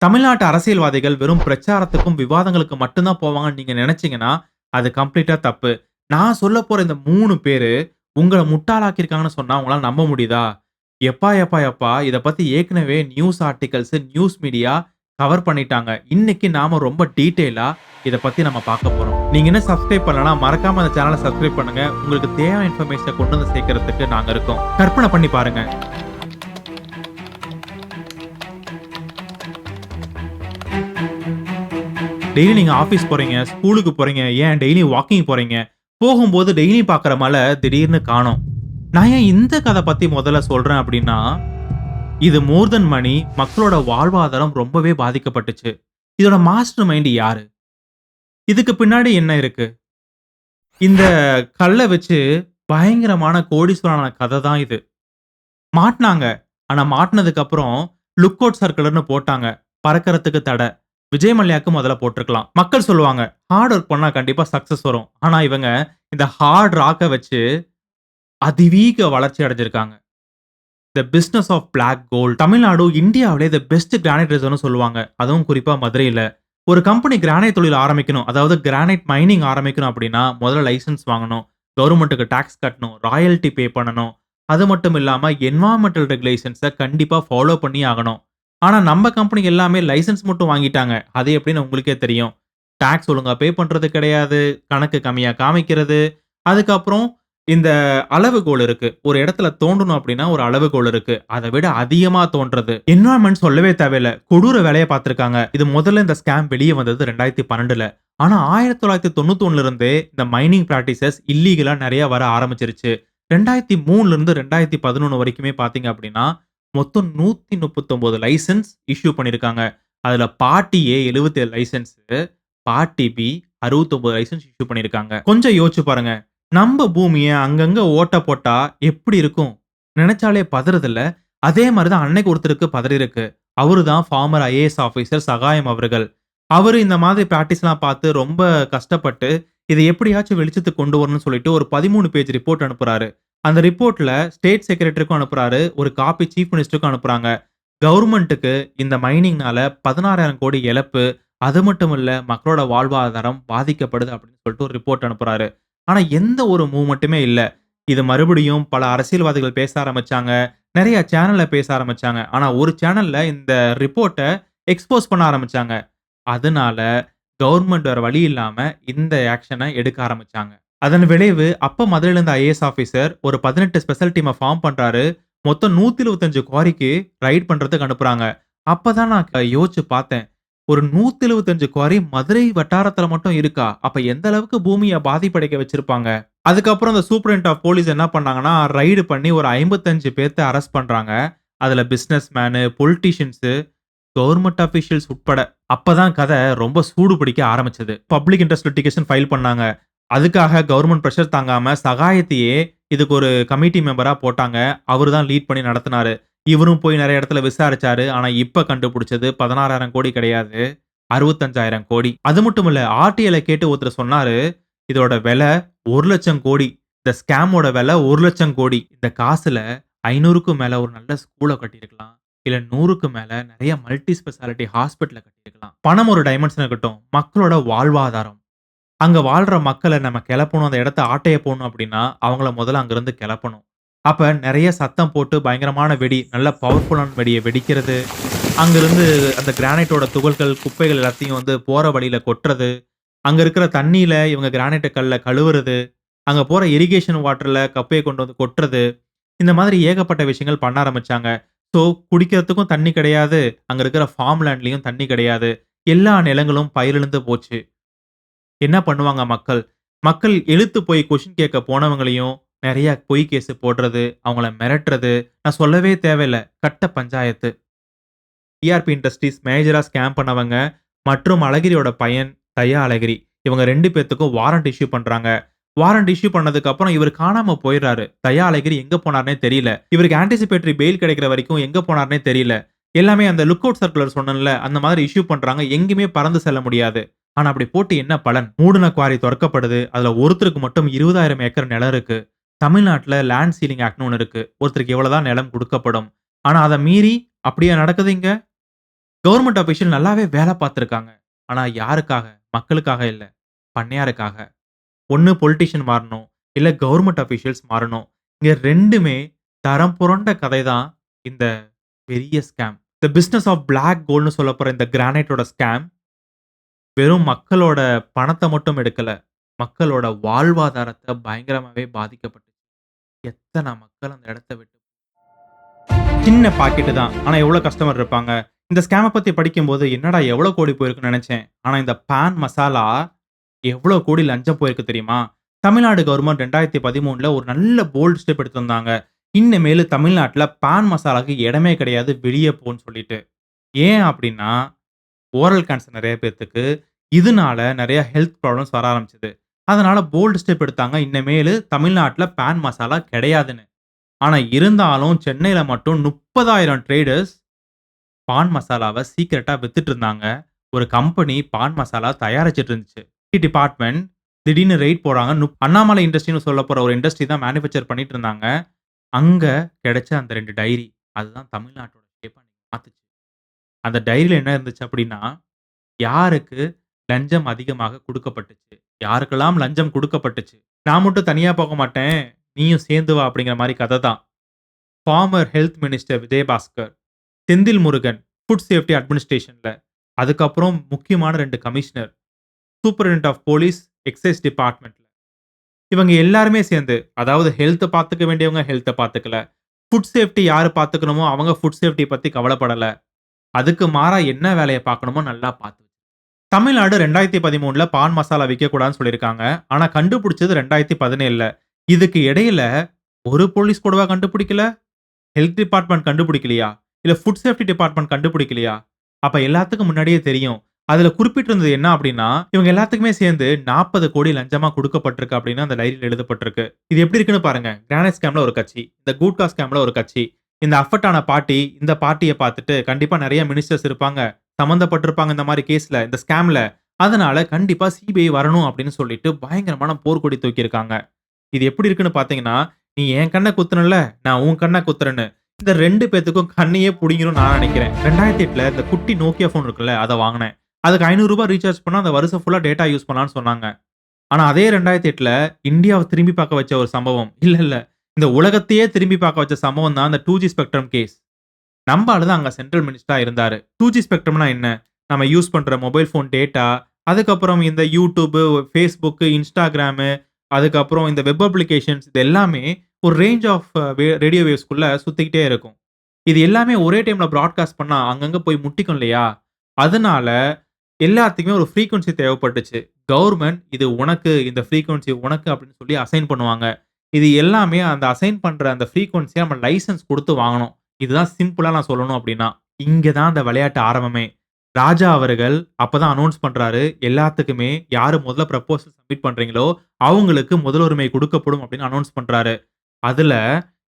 தமிழ்நாட்டு அரசியல்வாதிகள் வெறும் பிரச்சாரத்துக்கும், விவாதங்களுக்கு மட்டும் தான் போவாங்கன்னு நீங்க நெனச்சீங்கன்னா, அது கம்ப்ளீட்டா தப்பு. நான் சொல்லப்போற இந்த 3 பேரு உங்கள முட்டாளாக்கியிருக்காங்கன்னு சொன்னா உங்களால நம்ப முடியுதா? எப்பா, எப்பா, எப்பா! இத பத்தி ஏற்கனவே news articles, news media cover பண்ணிட்டாங்க. இன்னைக்கு நாம ரொம்ப டீட்டெயிலா இத பத்தி நம்ம பார்க்க போறோம். நீங்க இன்னும் சப்ஸ்கிரைப் பண்ணலனா, மறக்காம அந்த சேனல சப்ஸ்கிரைப் பண்ணுங்க. உங்களுக்கு தேவையான இன்ஃபர்மேஷன கொண்டு வந்து சேர்க்கறதுக்கு நாங்க இருக்கோம். கற்பனை பண்ணி பாருங்க. டெய்லி நீங்க ஆஃபீஸ் போறீங்க, ஸ்கூலுக்கு போறீங்க, ஏன் டெய்லி வாக்கிங் போறீங்க. போகும்போது டெய்லி பார்க்குற மலை திடீர்னு காணோம். நான் ஏன் இந்த கத பத்தி முதல்ல சொல்றேன் அப்டின்னா, இது மோர் தென் மனி மக்களோட வாழ்வாதாரம் ரொம்பவே பாதிக்கப்பட்டுச்சு. இதோட மாஸ்டர் மைண்ட் யாரு? இதுக்கு பின்னாடி என்ன இருக்கு? இந்த கல்ல வச்சு பயங்கரமான கோடீஸ்வரனான கத தான் இது. மாட்னாங்க. ஆனா மாட்னதுக்கு அப்புறம் லுக் அவுட் சர்க்கிள்ன்னு போட்டாங்க. பறக்கறதுக்கு தட. விஜய் மல்லையாக்கு முதல்ல போட்டுருக்கலாம். மக்கள் சொல்லுவாங்க, ஹார்ட் ஒர்க் பண்ணா கண்டிப்பா சக்சஸ் வரும். ஆனா இவங்க இந்த ஹார்ட் ராக்க வச்சு அதிவீக வளர்ச்சி அடைஞ்சிருக்காங்க. The business of black gold. Tamil Nadu இந்தியாவிலே தி பெஸ்ட் கிரானைட் ரிசர்வ்னு சொல்லுவாங்க. அதுவும் குறிப்பா மதுரையில. ஒரு கம்பெனி கிரானைட் தொழில் ஆரம்பிக்கணும். அதாவது கிரானைட் மைனிங் ஆரம்பிக்கணும் அப்படின்னா, முதல்ல லைசென்ஸ் வாங்கணும். கவர்ன்மென்ட்க்கு டாக்ஸ் கட்டணும். ராயல்டி பே பண்ணணும். அது மட்டும் இல்லாம என்வைரன்மென்டல் ரெகுலேஷன்ஸ கண்டிப்பா ஃபாலோ பண்ணியே ஆகணும். ஆனா நம்ம கம்பெனி எல்லாமே லைசென்ஸ் மட்டும் வாங்கிட்டாங்க. அது எப்படின்னு உங்களுக்கே தெரியும். டாக்ஸ் ஒழுங்கா பே பண்றது கிடையாது. கணக்கு கம்மியா காமிக்கிறது. அதுக்கப்புறம் இந்த அளவுகோல் இருக்கு. ஒரு இடத்துல தோண்டணும் அப்டின்னா, ஒரு அளவுகோல் இருக்கு. அத விட அதிகமா தோண்டுறது. என்வைரன்மென்ட் சொல்லவே தேவையில்ல. கொடூர வேலைய பார்த்திருக்காங்க. இது முதல்ல இந்த ஸ்கேம் வெளிய வந்தது 2012ல. ஆனா 1991ல இருந்தே இந்த மைனிங் பிராக்டிஸஸ் இல்லீகலா நெறைய வர ஆரம்பிச்சிருச்சு. 2003ல இருந்து 2011 வரைக்குமே பார்த்தீங்க அப்டின்னா, மொத்தம் 139 லைசென்ஸ் இஷ்யூ பண்ணியிருக்காங்க. அதுல party A 77 licence, party B 69 licence issue பண்ணியிருக்காங்க. கொஞ்சம் யோசிச்சு பாருங்க. நம்ப பூமிய அங்கங்க ஓட்ட போட்டா எப்படி இருக்கும்? நெனச்சாலே பதறுதுல்ல. அதே மாரி தான் அன்னைக்கு ஒருத்தருக்கு பதறியிருக்கு. அவரு தான் ஃபார்மர் ஐஏஎஸ் ஆபிசர் சகாயம் அவர்கள். அவரு இந்த மாதிரி பிராக்டிஸ்லாம் பார்த்து ரொம்ப கஷ்டப்பட்டு, இத எப்படியாச்சும் வெளிச்சத்துக்கு கொண்டு வரணும்னு சொல்லிட்டு ஒரு 13 பேஜ் ரிப்போர்ட் அனுப்புறாரு. அந்த ரிப்போர்ட்ல ஸ்டேட் செக்ரட்டரிக்கும் அனுப்புறாரு. ஒரு காப்பி சீஃப் மினிஸ்டருக்கும் அனுப்புறாங்க. கவர்ன்மென்ட்க்கு இந்த மைனிங்னால 16,000 கோடி இழப்பு. அது மட்டும் இல்ல மக்களோட வாழ்வாதாரம் பாதிக்கப்படுது அப்படின்னு சொல்லிட்டு ஒரு ரிப்போர்ட் அனுப்புறாரு. ஆனா எந்த ஒரு மூவ்மெண்ட்டுமே இல்ல. இது மறுபடியும் பல அரசியல்வாதிகள் பேச ஆரம்பிச்சாங்க. நெறைய சேனல்ல பேச ஆரம்பிச்சாங்க. ஆனா ஒரு சேனல்ல இந்த ரிப்போர்ட்ட எக்ஸ்போஸ் பண்ண ஆரம்பிச்சாங்க. அதனால கவர்ன்மெண்ட் வேற வழி இல்லாம இந்த ஆக்ஷன எடுக்க ஆரம்பிச்சாங்க. அதன் விளைவு அப்ப மதுரையில இருந்த ஐஏஎஸ் ஆபிசர் ஒரு 18 ஸ்பெஷல் டீம்ம ஃபார்ம் பண்றாரு. மொத்தம் 125 குவாரிக்கு ரைட் பண்றதுக்கு அனுப்புறாங்க. அப்பதான் நான் யோசிச்சு பார்த்தேன். ஒரு 175 குவாரி மதுரை வட்டாரத்துல மட்டும் இருக்கா? அப்ப எந்த அளவுக்கு பூமிய பாதிப்படைக்க வச்சிருப்பாங்க? அதுக்கப்புறம் அந்த சூப்பரிண்ட் ஆஃப் போலீஸ் என்ன பண்ணாங்கன்னா, ரைடு பண்ணி ஒரு 55 பேத்த அரெஸ்ட் பண்றாங்க. அதுல business menu, politicians, government officials உட்பட. அப்பதான் கதை ரொம்ப சூடு பிடிக்க ஆரம்பிச்சது. பப்ளிக் இன்ட்ரஸ்ட் லிட்டிகேஷன் ஃபைல் பண்ணாங்க. அதுக்காக கவர்ன்மென்ட் பிரஷர் தாங்காம சகாயத்தையே இதுக்கு ஒரு கமிட்டி மெம்பரா போட்டாங்க. அவரு தான் லீட் பண்ணி நடத்துனாரு. இவரும் போய் நெறைய இடத்துல விசாரிச்சாரு. ஆனா இப்ப கண்டுபிடிச்சது 16,000 கோடி கிடையாது. 65,000 கோடி. அது மட்டும் இல்ல. ஆர்டிஐல கேட்டு ஒருத்தர் சொன்னாரு, இதோட விலை 1,00,000 கோடி. இந்த ஸ்கேமோட விலை 1,00,000 கோடி. இந்த காசுல 500க்கும் மேல ஒரு நல்ல ஸ்கூல கட்டியிருக்கலாம். இல்ல 100க்கு மேல நெறைய மல்டி ஸ்பெஷாலிட்டி ஹாஸ்பிட்டல கட்டியிருக்கலாம். பணம் ஒரு டைமென்ஷன் இருக்கட்டும். மக்களோட வாழ்வாதாரம். அங்க வாழ்ற மக்கள நம்ம கெளப்பணும். அந்த இடத்த ஆட்டைய போடணும் அப்டின்னா, அவங்கள முதல்ல அங்கிருந்து கெளப்பணும். அப்ப நெறைய சத்தம் போட்டு பயங்கரமான வெடி, நல்ல பவர்ஃபுல்லான வெடிய வெடிக்கிறது. அங்கிருந்து அந்த கிரானைட்டோட துகள்கள், குப்பைகள் எல்லாத்தையும் வந்து போற வழியில கொட்டுறது. அங்க இருக்கிற தண்ணீல இவங்க கிரானைட் கல்ல கழுவுறது. அங்க போற இரிகேஷன் வாட்டர்ல குப்பைய கொண்டு வந்து கொட்டுறது. இந்த மாதிரி ஏகப்பட்ட விஷயங்கள் பண்ண ஆரம்பிச்சாங்க. ஸோ குடிக்கிறதுக்கும் தண்ணி கிடையாது. அங்க இருக்கிற ஃபார்ம் லேண்ட்லயும் தண்ணி கிடையாது. எல்லா நிலங்களும் பயிரிழந்து போச்சு. என்ன பண்ணுவாங்க மக்கள்? மக்கள் எலுத்து போய் கொஸ்டின் கேட்க போனவங்களையும் நெறைய பொய் கேஸ் போடுறது, அவங்கள மிரட்டுறது, நான் சொல்லவே தேவையில்ல. கட்ட பஞ்சாயத்து. டிஆர்பி இண்டஸ்ட்ரீஸ் மேஜரா ஸ்கேம் பண்ணவங்க மற்றும் அழகிரியோட பையன் தயா அழகிரி. இவங்க 2 பேத்துக்கும் வாரண்ட் இஷ்யூ பண்றாங்க. வாரண்ட் இஷ்யூ பண்ணதுக்கு அப்புறம் இவரு காணாம போயிறாரு. தயா அழகிரி எங்க போனார்ன்னே தெரியல. இவருக்கு ஆன்டிசிபேட்டரி பெயில் கிடைக்கிற வரைக்கும் எங்க போனார்ன்னே தெரியல. எல்லாமே அந்த லுக் அவுட் சர்க்குலர் சொன்னேன்ல, அந்த மாதிரி இஷ்யூ பண்றாங்க. எங்கேயுமே பறந்து செல்ல முடியாது. ஆனா அப்படி போட்டு என்ன பலன்? மூடுன குவாரி தொறக்கப்படுது. அதுல ஒருத்தருக்கு மட்டும் 20,000 ஏக்கர் நிலம் இருக்கு. தமிழ்நாட்டுல லேண்ட் சீலிங் ஆக்ட்ன்னு ஒண்ணு இருக்கு. ஒருத்தருக்கு இவ்வளவு தான் நிலம் குடுக்கப்படும். ஆனா அத மீறி அப்படியா நடக்குது இங்க? கவர்ன்மெண்ட் அஃபிஷியல் நல்லாவே வேலை பார்த்திருக்காங்க. ஆனா யாருக்காக? மக்களுக்காக இல்ல. பண்ணையாருக்காக. ஒண்ணு பொலிட்டிஷியன் மாறணும். இல்ல கவர்ன்மெண்ட் அஃபிஷியல்ஸ் மாறணும். இங்க 2மே தரம் புரண்ட கதை தான் இந்த பெரிய scam. The business of black கோல்ட்ன்னு சொல்லப்போற இந்த கிரானைட்டோட ஸ்கேம் வெறும் மக்களோட பணத்த மட்டும் எடுக்கல. மக்களோட வாழ்வாதாரத்த பயங்கரமாவே பாதிக்கப்பட்டுச்சு. எத்தன மக்கள் அந்த இடத்த விட்டு சின்ன பாக்கெட்டு தான். ஆனா எவ்வளோ கஸ்டமர் இருப்பாங்க. இந்த ஸ்கேம பத்தி படிக்கும்போது, என்னடா எவ்வளோ கோடி போயிருக்குன்னு நெனச்சேன். ஆனா இந்த பான் மசாலா எவ்வளோ கோடி லஞ்சம் போயிருக்கு தெரியுமா? தமிழ்நாடு கவர்ன்மெண்ட் 2013ல ஒரு நல்ல போல்ட் ஸ்டெப் எடுத்திருந்தாங்க. இனிமேலு தமிழ்நாட்டுல பான் மசாலாக்கு இடமே கிடையாது. வெளிய போன்னு சொல்லிட்டு. ஏன் அப்டின்னா, ஓரல் கேன்சர் நெறைய பேத்துக்கு, இதனால நெறைய ஹெல்த் ப்ராப்ளம்ஸ் வர ஆரம்பிச்சது. அதனால போல்ட் ஸ்டெப் எடுத்தாங்க. இனிமேலு தமிழ்நாட்டுல பான் மசாலா கிடையாதுன்னு. ஆனா இருந்தாலும் சென்னையில மட்டும் 30,000 டிரேடர்ஸ் பான் மசாலாவ சீக்ரெட்டா வித்துட்டு இருந்தாங்க. ஒரு கம்பெனி பான் மசாலா தயாரிச்சுட்டு இருந்துச்சு. டிபார்ட்மெண்ட் திடீர்னு ரெய்ட் போடுறாங்க. அண்ணாமலை இண்டஸ்ட்ரின்னு சொல்லப்போற ஒரு இண்டஸ்ட்ரி தான் மேனுஃபேக்சர் பண்ணிட்டு இருந்தாங்க. அங்க கிடைச்ச அந்த 2 டைரி. அதுதான் தமிழ்நாட்டோட ஷேப்ப மாத்துச்சு. அந்த டைரில என்ன இருந்துச்சு அப்டின்னா, யாருக்கு லஞ்சம் அதிகமாக குடுக்கப்பட்டுச்சு? யாருக்கெல்லாம் லஞ்சம் குடுக்கப்பட்டுச்சு? நான் மட்டும் தனியா போக மாட்டேன். நீயும் சேர்ந்து வா அப்டிங்கிற மாரி கத தான். Former health minister Vijayabaskar, Senthil Murugan food safety அட்மினிஸ்ட்ரேஷன்ல. அதுக்கப்புறம் முக்கியமான 2 commissioner, superintendent of police, excise டிபார்ட்மென்ட்ல. இவங்க எல்லாருமே சேர்ந்து, அதாவது ஹெல்த்த பாத்துக்க வேண்டியவங்க ஹெல்த்த பாத்துக்கல. ஃபுட் சேஃப்டி யாரு பாத்துக்கணுமோ அவங்க ஃபுட் சேஃப்டி பத்தி கவலைப்படல. அதுக்கு மாறா என்ன வேலைய பாக்கணுமோ நல்லா பாத்து தமிழ்நாடு 2013ல பான் மசாலா விக்கக்கூடாதுன்னு சொல்லியிருக்காங்க. ஆனா கண்டுபிடிச்சது 2017ல. இதுக்கு இடையில ஒரு போலீஸ் கூடவா கண்டுபிடிக்கல? ஹெல்த் டிபார்ட்மெண்ட் கண்டுபிடிக்கலையா? இல்ல ஃபுட் சேஃப்டி டிபார்ட்மெண்ட் கண்டுபிடிக்கலையா? அப்ப எல்லாத்துக்கும் முன்னாடியே தெரியும். அதுல குறிப்பிட்டிருந்தது என்ன அப்டின்னா, இவங்க எல்லாத்துக்குமே சேர்ந்து 40,00,00,000 லஞ்சமா குடுக்கப்பட்டிருக்கு அப்டின்னு அந்த டைரியில எழுதப்பட்டிருக்கு. இது எப்டி இருக்குன்னு பாருங்க. கிரானைட் ஸ்கேம்ல ஒரு கட்சி, இந்த கூட்கா ஸ்கேம்ல ஒரு கட்சி. இந்த அஃபெக்ட் ஆன பார்ட்டி, இந்த பார்ட்டிய பார்த்துட்டு கண்டிப்பா நெறைய மினிஸ்டர்ஸ் இருப்பாங்க. சம்மந்தப்பட்டிருப்பாங்க இந்த மாரி கேஸ்ல, இந்த ஸ்கேம்ல. அதனால கண்டிப்பா சிபிஐ வரணும் அப்டின்னு சொல்லிட்டு பயங்கரமான போர்க்கொடி தூக்கியிருக்காங்க. இது எப்படி இருக்குன்னு பார்த்தீங்கன்னா, "நீ என் கண்ண குத்துனல்ல, நான் உன் கண்ண குத்துறேன்னு." இந்த 2 பேத்துக்கும் கண்ணையே புடிங்கிரும்னு நான் நெனைக்கிறேன். 2008ல இந்த குட்டி Nokia ஃபோன் இருக்குல்ல, அத வாங்குனேன். அதுக்கு ரூ. 500 ரீசார்ஜ் பண்ணா அந்த வருஷம் ஃபுல்லா டேட்டா யூஸ் பண்ணலாம்னு சொன்னாங்க. ஆனா அதே 2008ல இந்தியாவ திரும்பி பார்க்க வச்ச ஒரு சம்பவம். இல்ல. இந்த உலகத்தையே திரும்பி பார்க்க வச்ச சம்பவம் தான் அந்த 2G ஸ்பெக்ட்ரம் கேஸ். நம்ம ஆளு தான் அங்க சென்ட்ரல் மினிஸ்டரா இருந்தாரு. 2G ஸ்பெக்ட்ரம்னா என்ன? நம்ம யூஸ் பண்ற மொபைல் ஃபோன் டேட்டா, அதுக்கப்புறம் இந்த YouTube, Facebook, Instagram, அதுக்கப்புறம் இந்த வெப் அப்ளிகேஷன்ஸ் இது எல்லாமே ஒரு ரேஞ்ச் ஆஃப் ரேடியோ வேவ்ஸ்க்குள்ள சுத்திக்கிட்டே இருக்கும். இது எல்லாமே ஒரே டைம்ல பிராட்காஸ்ட் பண்ணா அங்கங்க போய் முட்டிக்கும் இல்லையா? அதனால எல்லாத்துக்குமே ஒரு ஃப்ரீக்வென்சி தேவைப்பட்டுச்சு. கவர்ன்மென்ட் இது உனக்கு, இந்த ஃப்ரீக்வென்சி உனக்கு அப்படின்னு சொல்லி அசைன் பண்ணுவாங்க. இது எல்லாமே அந்த அசைன் பண்ற அந்த ஃப்ரீக்வென்சிய நம்ம லைசென்ஸ் குடுத்து வாங்கணும். இதுதான் சிம்பிளா நான் சொல்லணும் அப்படின்னா. இங்க தான் அந்த விளையாட்டு ஆரம்பமே. ராஜா அவர்கள் அப்பதான் அனவுன்ஸ் பண்றாரு. எல்லாத்துக்குமே யாரு முதல்ல ப்ரப்போசல் சப்மிட் பண்றீங்களோ, அவங்களுக்கு முதலுரிமை குடுக்கப்படும் அப்படின்னு அனவுன்ஸ் பண்றாரு. அதுல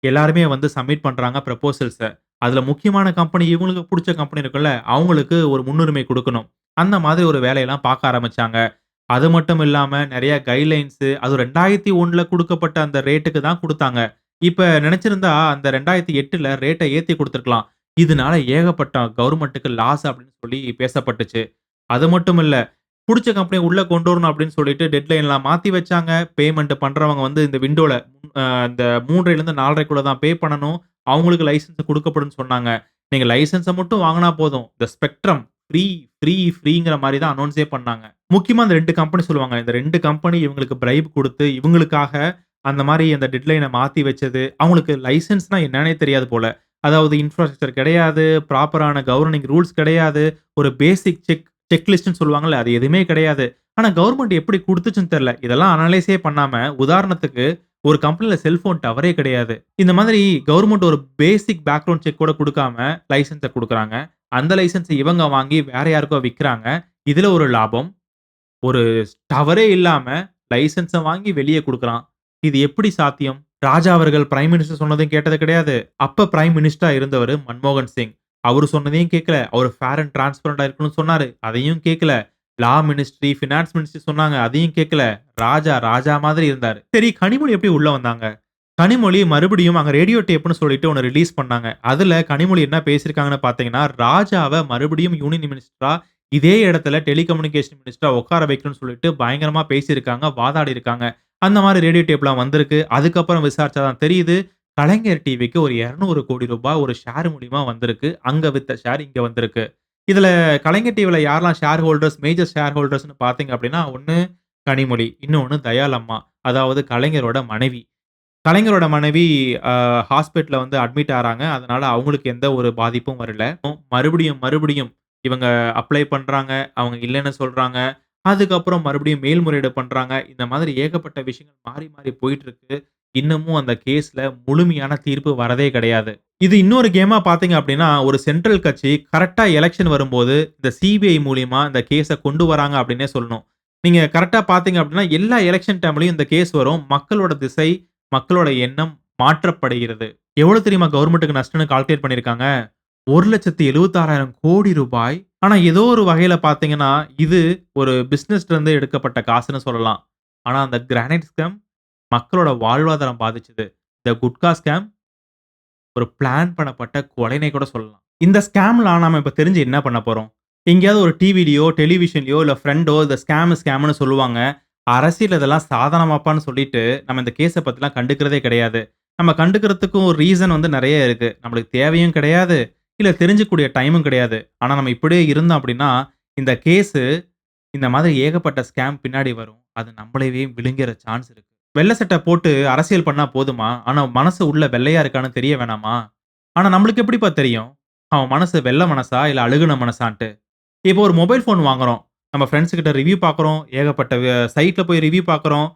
எல்லாருமே வந்து சப்மிட் பண்றாங்க ப்ரப்போசல்ஸ. அதுல முக்கியமான கம்பெனி இவங்களுக்கு புடிச்ச கம்பெனி இருக்குல்ல, அவங்களுக்கு ஒரு முன்னுரிமை குடுக்கணும். அந்த மாதிரி ஒரு வேலையெல்லாம் பார்க்க ஆரம்பிச்சாங்க. அது மட்டும் இல்லாம நெறைய கைட்லைன்ஸ் அதுவும் 2001ல குடுக்கப்பட்ட அந்த ரேட்டுக்கு தான் குடுத்தாங்க. இப்ப நெனச்சிருந்தா அந்த 2008ல ரேட்ட ஏத்தி குடுத்துருக்கலாம். இதனால ஏகப்பட்ட கவர்ன்மென்ட்க்கு லாஸ் அப்படின்னு சொல்லி பேசப்பட்டுச்சு. அது மட்டும் இல்ல. புடிச்ச கம்பெனிய உள்ள கொண்டு வரணும் அப்படின்னு சொல்லிட்டு டெட்லைன்லாம் மாத்தி வச்சாங்க. பேமெண்ட் பண்றவங்க வந்து இந்த விண்டோல இந்த 3:30லிருந்து 4:30க்குள்ள தான் பே பண்ணணும். அவங்களுக்கு லைசென்ஸ் குடுக்கப்படும்னு சொன்னாங்க. நீங்க லைசென்ஸ மட்டும் வாங்குனா போதும். இந்த ஸ்பெக்ட்ரம் ஃப்ரீங்கிற மாரி தான் அனவுன்ஸே பண்ணாங்க. முக்கியமா அந்த 2 கம்பெனி சொல்லுவாங்க. இந்த 2 கம்பெனி இவங்களுக்கு பிரைப் குடுத்து, இவங்களுக்காக அந்த மாரி அந்த டெட்லைன மாத்தி வச்சது. அவங்களுக்கு லைசென்ஸ்னா என்னன்னே தெரியாது போல. அதாவது இன்ஃப்ராஸ்ட்ரக்சர் கிடையாது. ப்ராப்பரான கவர்னிங் ரூல்ஸ் கிடையாது. ஒரு பேசிக் செக்லிஸ்ட்ன்னு சொல்லுவாங்கல்ல. அது எதுவுமே கிடையாது. ஆனா கவர்ன்மென்ட் எப்படி குடுத்துச்சுன்னு தெரியல. இதெல்லாம் அனலைஸே பண்ணாம, உதாரணத்துக்கு ஒரு கம்பெனில செல்போன் டவரே கிடையாது. இந்த மாதிரி கவர்ன்மென்ட் ஒரு பேசிக் பேக்கிரவுண்ட் செக் கூட குடுக்காம லைசென்ஸ குடுக்குறாங்க. அந்த லைசென்ஸ இவங்க வாங்கி வேற யாருக்கோ விக்கிறாங்க. இதுல ஒரு லாபம். ஒரு டவரே இல்லாம லைசென்ஸ வாங்கி வெளிய குடுக்குறான். இது எப்படி சாத்தியம்? ராஜா அவர்கள் பிரைம் மினிஸ்டர் சொன்னதையும் கேட்டது கிடையாது. அப்ப பிரைம் மினிஸ்டரா இருந்தவரு மன்மோகன் சிங். அவரு சொன்னதையும் கேட்கல. அவரு ஃபேர் அண்ட் டிரான்ஸ்பரன்ட்டா இருக்கணும்னு சொன்னாரு. அதையும் கேட்கல. லா மினிஸ்ட்ரி, பினான்ஸ் மினிஸ்ட்ரி சொன்னாங்க. அதையும் கேட்கல. ராஜா மாதிரி இருந்தாரு. சரி கனிமொழி எப்படி உள்ள வந்தாங்க? கனிமொழி மறுபடியும் அங்க ரேடியோ டேப்ன்னு சொல்லிட்டு ஒண்ணு ரிலீஸ் பண்ணாங்க. அதுல கனிமொழி என்ன பேசியிருக்காங்கன்னு பார்த்தீங்கன்னா, ராஜாவ மறுபடியும் யூனியன் மினிஸ்டரா இதே இடத்துல டெலிகம்யூனிகேஷன் மினிஸ்டரா உட்கார வைக்கணும்னு சொல்லிட்டு பயங்கரமா பேசியிருக்காங்க, வாதாடியிருக்காங்க. அந்த மாரி ரேடியோ டேப்லாம் வந்திருக்கு. அதுக்கப்புறம் விசாரிச்சா தான் தெரியுது, கலைஞர் டிவிக்கு ஒரு ரூ. 200,00,00,000 ஒரு ஷேர் மூலியமா வந்திருக்கு. அங்க வித்த ஷேர் இங்க வந்திருக்கு. இதுல கலைஞர் டிவில யாரெல்லாம் ஷேர் ஹோல்டர்ஸ், மேஜர் ஷேர் ஹோல்டர்ஸ்ன்னு பார்த்தீங்க அப்படின்னா, ஒண்ணு கனிமொழி, இன்னொன்னு தயாளம்மா. அதாவது கலைஞரோட மனைவி. கலைஞரோட மனைவி அ ஹாஸ்பிட்டல்ல வந்து அட்மிட் ஆறாங்க. அதனால அவங்களுக்கு எந்த ஒரு பாதிப்பும் வரல. மறுபடியும் இவங்க அப்ளை பண்றாங்க. அவங்க இல்லன்னு சொல்றாங்க. அதுக்கப்புறம் மறுபடியும் மேல்முறையீடு பண்றாங்க. இந்த மாதிரி ஏகப்பட்ட விஷயங்கள் மாறி, மாறி போயிட்டு இருக்கு. இன்னமும் அந்த கேஸ்ல முழுமையான தீர்ப்பு வரதே கிடையாது. இது இன்னொரு கேமா பார்த்தீங்க அப்டின்னா, ஒரு சென்ட்ரல் கட்சி கரெக்ட்டா எலக்ஷன் வரும்போது, இந்த சிபிஐ மூலியமா இந்த கேஸ கொண்டு வராங்க அப்டின்னே சொல்லணும். நீங்க கரெக்ட்டா பார்த்தீங்க அப்டின்னா, எல்லா எலக்ஷன் டைம்லயும் இந்த கேஸ் வரும். மக்களோட திசை, மக்களோட எண்ணம் மாற்றப்படுகிறது. எவ்வளவு தெரியுமா கவர்மெண்ட்க்கு நஷ்டம்னு கால்குலேட் பண்ணியிருக்காங்க? ரூ. 1,76,00,000. ஆனா ஏதோ ஒரு வகையில பார்த்தீங்கன்னா, இது ஒரு பிசினஸ்ல இருந்து எடுக்கப்பட்ட காசுன்னு சொல்லலாம். ஆனா அந்த கிரானைட் ஸ்கேம் மக்களோட வாழ்வாதாரம் பாதிச்சது. இந்த குட்கா ஸ்கேம் ஒரு பிளான் பண்ணப்பட்ட கொலைன்னே கூட சொல்லலாம். இந்த ஸ்கேம்லாம் நாம இப்ப தெரிஞ்சு என்ன பண்ண போறோம்? எங்கேயாவது ஒரு டிவிலயோ, டெலிவிஷன்லயோ இல்ல ஃபிரெண்டோ இந்த ஸ்கேம்ன்னு சொல்லுவாங்க. அரசியல் இதெல்லாம் சாதாரணமாப்பான்னு சொல்லிட்டு, நம்ம இந்த கேஸ பத்திலாம் கண்டுக்கிறதே கிடையாது. நம்ம கண்டுக்கிறதுக்கும் ஒரு ரீசன் வந்து நெறைய இருக்கு. நம்மளுக்கு தேவையும் கிடையாது. இல்ல தெரிஞ்சுக்கக்கூடிய டைமும் கிடையாது. ஆனா நம்ம இப்படியே இருந்தோம் அப்படின்னா, இந்த கேஸு இந்த மாதிரி ஏகப்பட்ட ஸ்கேம் பின்னாடி வரும். அது நம்மளவே விழுங்கிற சான்ஸ் இருக்கு. வெள்ள சட்ட போட்டு அரசியல் பண்ணா போதுமா? ஆனா மனசு உள்ள வெள்ளையா இருக்கான்னு தெரிய வேணாமா? ஆனா நம்மளுக்கு எப்படிப்பா தெரியும்? அவன் மனசு வெள்ள மனசா? இல்ல அழுகுன மனசான்ட்டு? இப்போ ஒரு மொபைல் ஃபோன் வாங்குறோம். நம்ம ஃபிரெண்ட்ஸ் கிட்ட ரிவ்யூ பார்க்குறோம். ஏகப்பட்ட சைட்ல போய் ரிவ்யூ பார்க்குறோம்.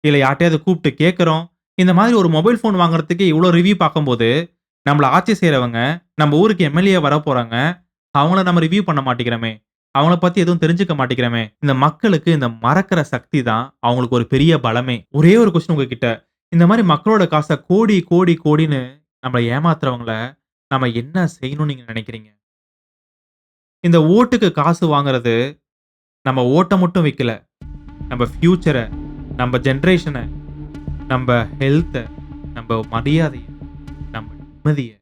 இல்ல யார்ட்டயாவது கூப்பிட்டு கேட்கிறோம். இந்த மாதிரி ஒரு மொபைல் ஃபோன் வாங்குறதுக்கு இவ்ளோ ரிவ்யூ பார்க்கும்போது, நம்மள ஆட்சி செய்றவங்க, நம்ம ஊருக்கு எம்எல்ஏ வரப்போறாங்க. அவங்கள நம்ம ரிவ்யூ பண்ண மாட்டேங்கிறோமே! அவங்கள பத்தி எதுவும் தெரிஞ்சுக்க மாட்டேங்கிறோமே! இந்த மக்களுக்கு இந்த மறக்கிற சக்தி தான் அவங்களுக்கு ஒரு பெரிய பலமே. ஒரே ஒரு கொஸ்டின் உங்ககிட்ட. இந்த மாரி மக்களோட காச கோடி, கோடி, கோடின்னு நம்மள ஏமாத்துறவங்கள, நம்ம என்ன செய்யணும்னு நீங்க நினைக்கிறீங்க? இந்த ஓட்டுக்கு காசு வாங்குறது, நம்ம ஓட்ட மட்டும் விக்கல. நம்ம ஃபியூச்சர, நம்ம ஜெனரேஷன, நம்ப ஹெல்த்த, நம்ப மரியாதைய, நம்ம நிம்மதிய